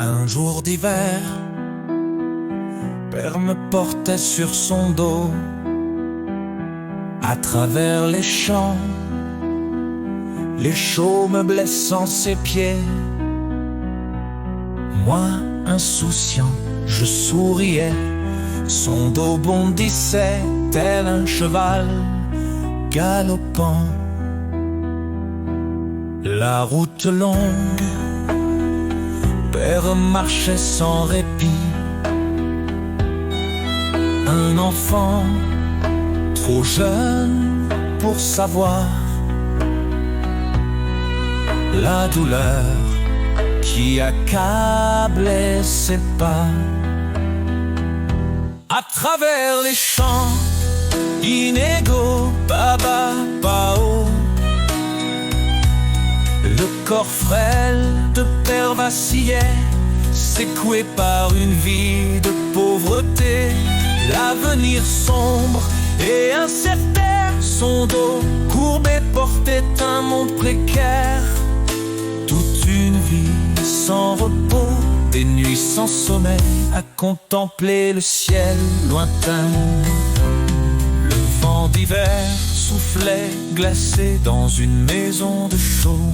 Un jour d'hiver, père me portait sur son dos à travers les champs, les chaumes blessant ses pieds. Moi, insouciant, je souriais, son dos bondissait tel un cheval galopant. La route longue, père marchait sans répit. Un enfant trop jeune pour savoir la douleur qui accablait ses pas. À travers les champs inégaux, baba, bao, le corps frêle de père vacillait, secoué par une vie de pauvreté. L'avenir sombre et incertain, son dos courbé portait un monde précaire. Toute une vie sans repos, des nuits sans sommeil, à contempler le ciel lointain. Le vent d'hiver soufflait glacé dans une maison de chaume.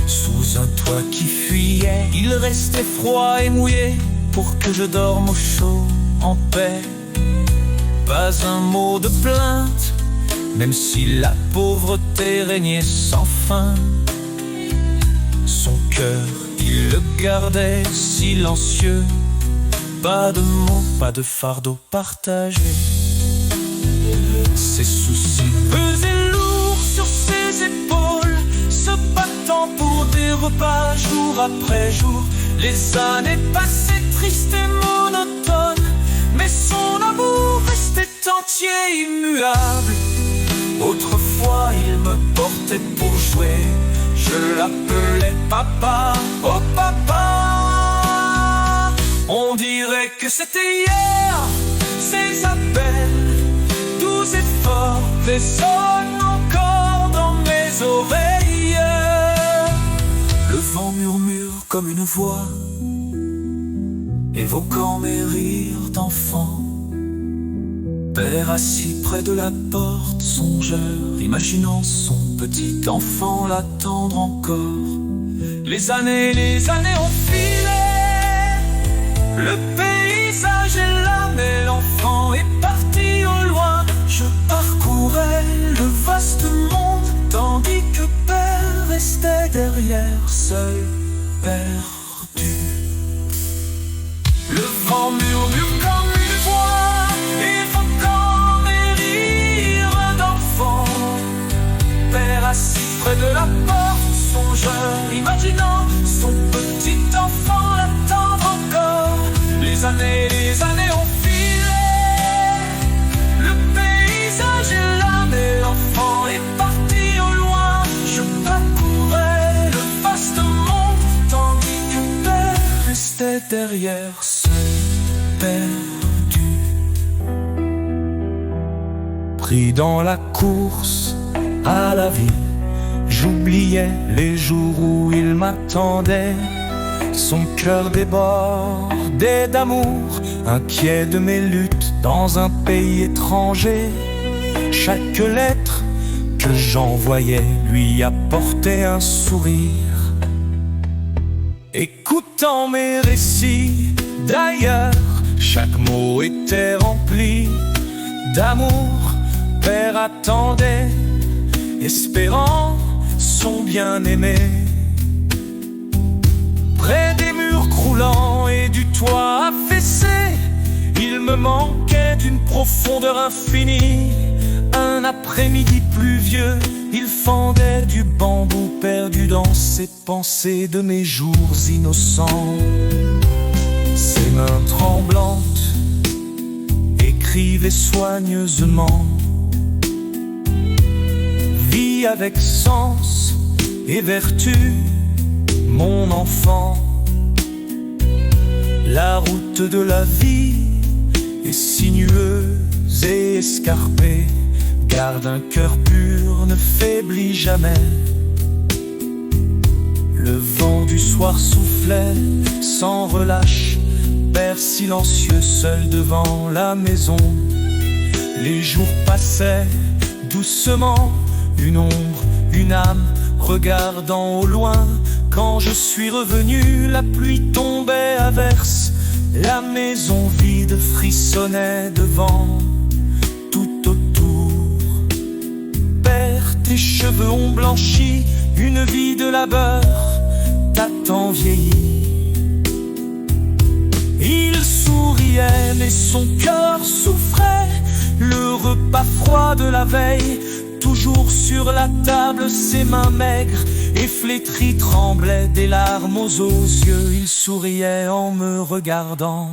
Sous un toit qui fuyait, il restait froid et mouillé pour que je dorme au chaud, en paix. Pas un mot de plainte, même si la pauvreté régnait sans fin. Son cœur, il le gardait silencieux. Pas de mots, pas de fardeau partagé. Ses soucis pesaient lourd sur ses épaules, se battant pour des repas jour après jour. Les années passaient tristes et monotones, mais son amour restait entier, immuable. Autrefois il me portait pour jouer, je l'appelais papa, oh papa. On dirait que c'était hier, ces appels doux et forts résonnent encore dans mes oreilles. Le vent murmure comme une voix, évoquant mes rires d'enfant. Père assis près de la porte, songeur, imaginant son petit enfant l'attendre encore. Les années ont filé, le paysage est là, mais l'enfant est parti au loin. Je parcourais le vaste monde, tandis que père restait derrière, seul, perdu. Le vent murmure comme une voix, évoquant mes rires d'enfant. Père assis près de la porte, songeur, imaginant son petit enfant l'attendre encore. Les années ont filé, le paysage est là, mais l'enfant est parti au loin. Je parcourais le vaste monde, tandis que père restait derrière, seul, perdu. Pris dans la course à la vie, j'oubliais les jours où il m'attendait. Son cœur débordait d'amour, inquiet de mes luttes dans un pays étranger. Chaque lettre que j'envoyais lui apportait un sourire. Écoutant mes récits d'ailleurs, chaque mot était rempli d'amour. Père attendait, espérant son bien-aimé. Près des murs croulants et du toit affaissé, il me manquait d'une profondeur infinie. Un après-midi pluvieux, il fendait du bambou perdu dans ses pensées de mes jours innocents. Ses mains tremblantes écrivaient soigneusement. Vis avec sens et vertu, mon enfant. La route de la vie est sinueuse et escarpée. Garde un cœur pur, ne faiblit jamais. Le vent du du soir soufflait sans relâche, père silencieux seul devant la maison. Les jours passaient doucement, une ombre, une âme, regardant au loin. Quand je suis revenu, la pluie tombait à verse, la maison vide frissonnait devant. Tout autour, père, tes cheveux ont blanchi, une vie de labeur t'a tant vieilli. Il souriait mais son cœur souffrait, le repas froid de la veille toujours sur la table, ses mains maigres et flétries tremblaient, des larmes aux yeux. Il souriait en me regardant.